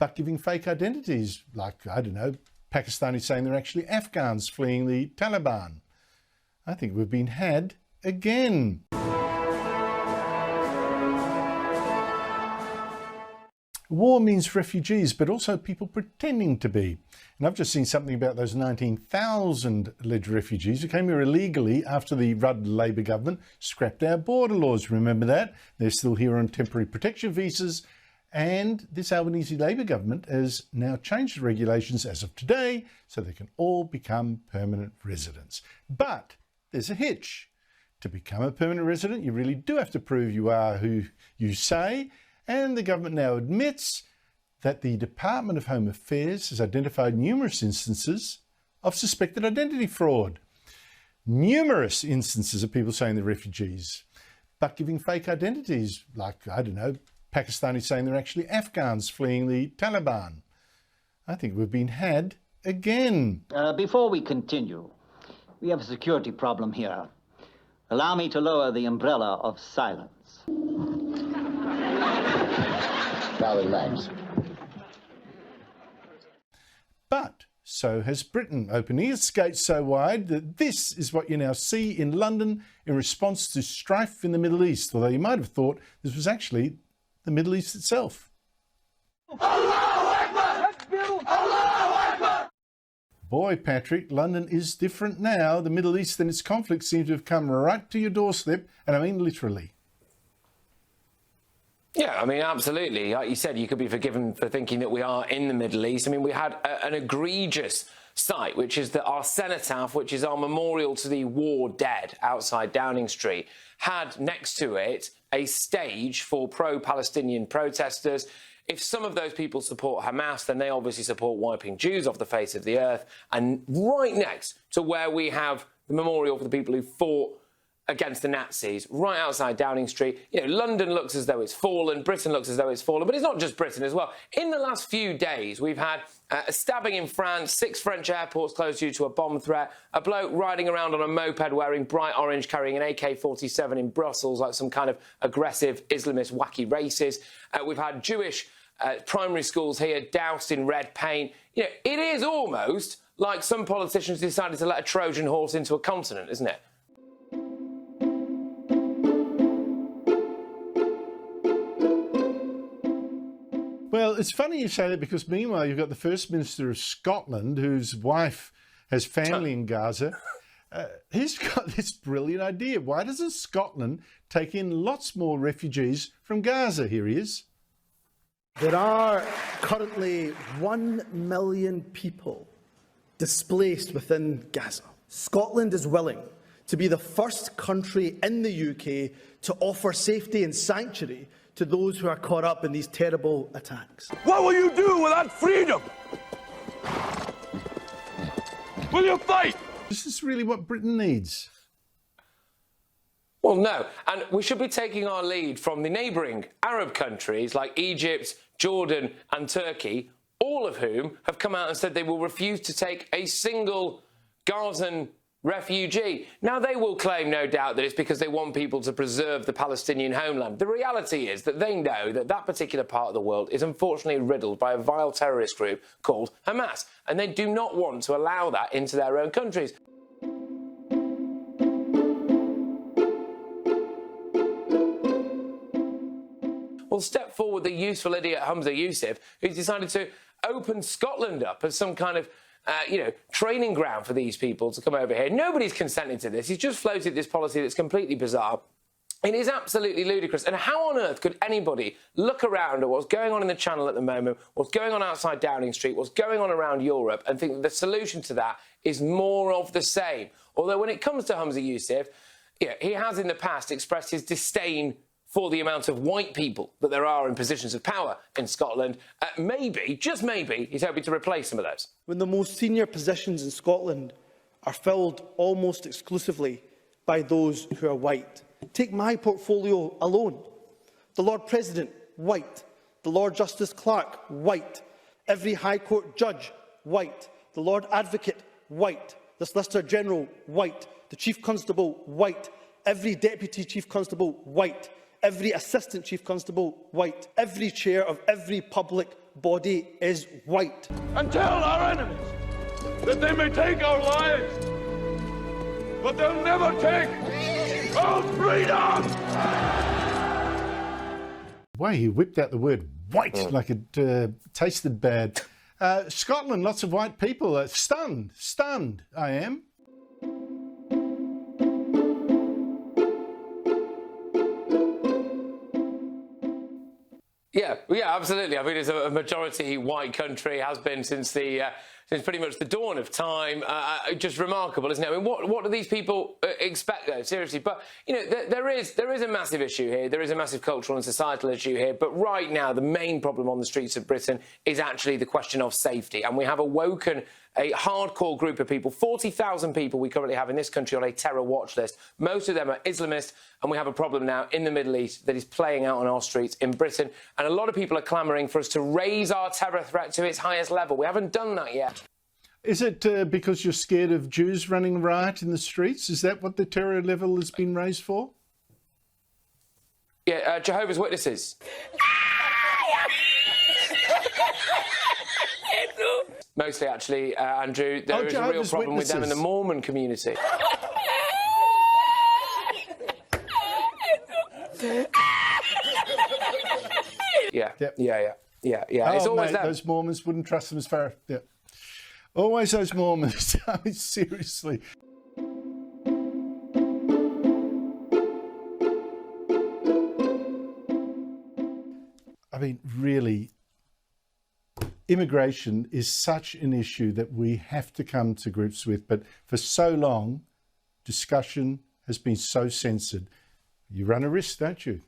but giving fake identities, like, I don't know, Pakistanis saying they're actually Afghans fleeing the Taliban. I think we've been had again. War means refugees, but also people pretending to be. And I've just seen something about those 19,000 alleged refugees who came here illegally after the Rudd Labor government scrapped our border laws. Remember that? They're still here on temporary protection visas. And this Albanese Labor government has now changed the regulations as of today so they can all become permanent residents. But there's a hitch. To become a permanent resident, you really do have to prove you are who you say. And the government now admits that the Department of Home Affairs has identified numerous instances of suspected identity fraud. Numerous instances of people saying they're refugees, but giving fake identities, like, I don't know, Pakistanis saying they're actually Afghans fleeing the Taliban. I think we've been had again. Before we continue, we have a security problem here. Allow me to lower the umbrella of silence. Now relax. But so has Britain, opening its gates so wide that this is what you now see in London in response to strife in the Middle East, although you might have thought this was actually the Middle East itself. Boy, Patrick, London is different now. The Middle East and its conflicts seem to have come right to your doorstep, and I mean literally. Yeah, I mean, absolutely. Like you said, you could be forgiven for thinking that we are in the Middle East. I mean, we had an egregious sight, which is that our cenotaph, which is our memorial to the war dead outside Downing Street, had next to it a stage for pro-Palestinian protesters. If some of those people support Hamas, then they obviously support wiping Jews off the face of the earth. And right next to where we have the memorial for the people who fought against the Nazis, right outside Downing Street. You know, London looks as though it's fallen, Britain looks as though it's fallen, but it's not just Britain as well. In the last few days, we've had a stabbing in France, 6 French airports closed due to a bomb threat, a bloke riding around on a moped wearing bright orange carrying an AK-47 in Brussels like some kind of aggressive Islamist wacky racist. We've had Jewish primary schools here doused in red paint. You know, it is almost like some politicians decided to let a Trojan horse into a continent, isn't it? Well, it's funny you say that because meanwhile you've got the First Minister of Scotland, whose wife has family in Gaza. He's got this brilliant idea. Why doesn't Scotland take in lots more refugees from Gaza? Here he is. There are currently 1 million people displaced within Gaza. Scotland is willing to be the first country in the UK to offer safety and sanctuary to those who are caught up in these terrible attacks. What will you do without freedom? Will you fight? Is this really what Britain needs? Well, no. And we should be taking our lead from the neighbouring Arab countries like Egypt, Jordan and Turkey, all of whom have come out and said they will refuse to take a single Gazan refugee. Now, they will claim, no doubt, that it's because they want people to preserve the Palestinian homeland. The reality is that they know that that particular part of the world is unfortunately riddled by a vile terrorist group called Hamas, and they do not want to allow that into their own countries. Well, step forward the useful idiot Humza Yousaf, who's decided to open Scotland up as some kind of training ground for these people to come over here. Nobody's consenting to this. He's just floated this policy that's completely bizarre. It is absolutely ludicrous. And how on earth could anybody look around at what's going on in the Channel at the moment, what's going on outside Downing Street, what's going on around Europe, and think that the solution to that is more of the same? Although when it comes to Humza Yousaf, he has in the past expressed his disdain for the amount of white people that there are in positions of power in Scotland. Maybe, just maybe, he's hoping to replace some of those. When the most senior positions in Scotland are filled almost exclusively by those who are white. Take my portfolio alone. The Lord President, white. The Lord Justice Clerk, white. Every High Court judge, white. The Lord Advocate, white. The Solicitor General, white. The Chief Constable, white. Every Deputy Chief Constable, white. Every Assistant Chief Constable, white. Every Chair of every public body is white. And tell our enemies that they may take our lives, but they'll never take our freedom! Way he whipped out the word white like it tasted bad. Scotland, lots of white people. Stunned, I am. Yeah, absolutely. I mean, it's a majority white country, has been since pretty much the dawn of time. Just remarkable, isn't it? I mean, what do these people expect, though? Seriously, but you know, there is a massive issue here. There is a massive cultural and societal issue here. But right now, the main problem on the streets of Britain is actually the question of safety, and we have awoken a hardcore group of people, 40,000 people we currently have in this country on a terror watch list. Most of them are Islamist, and we have a problem now in the Middle East that is playing out on our streets in Britain. And a lot of people are clamouring for us to raise our terror threat to its highest level. We haven't done that yet. Is it because you're scared of Jews running riot in the streets? Is that what the terror level has been raised for? Yeah, Jehovah's Witnesses. Mostly, actually, Andrew, there is a real problem with them in the Mormon community. Yeah. It's always them. Those Mormons, wouldn't trust them as far. Yeah. Always those Mormons. I mean, seriously. I mean, really, immigration is such an issue that we have to come to grips with. But for so long, discussion has been so censored. You run a risk, don't you?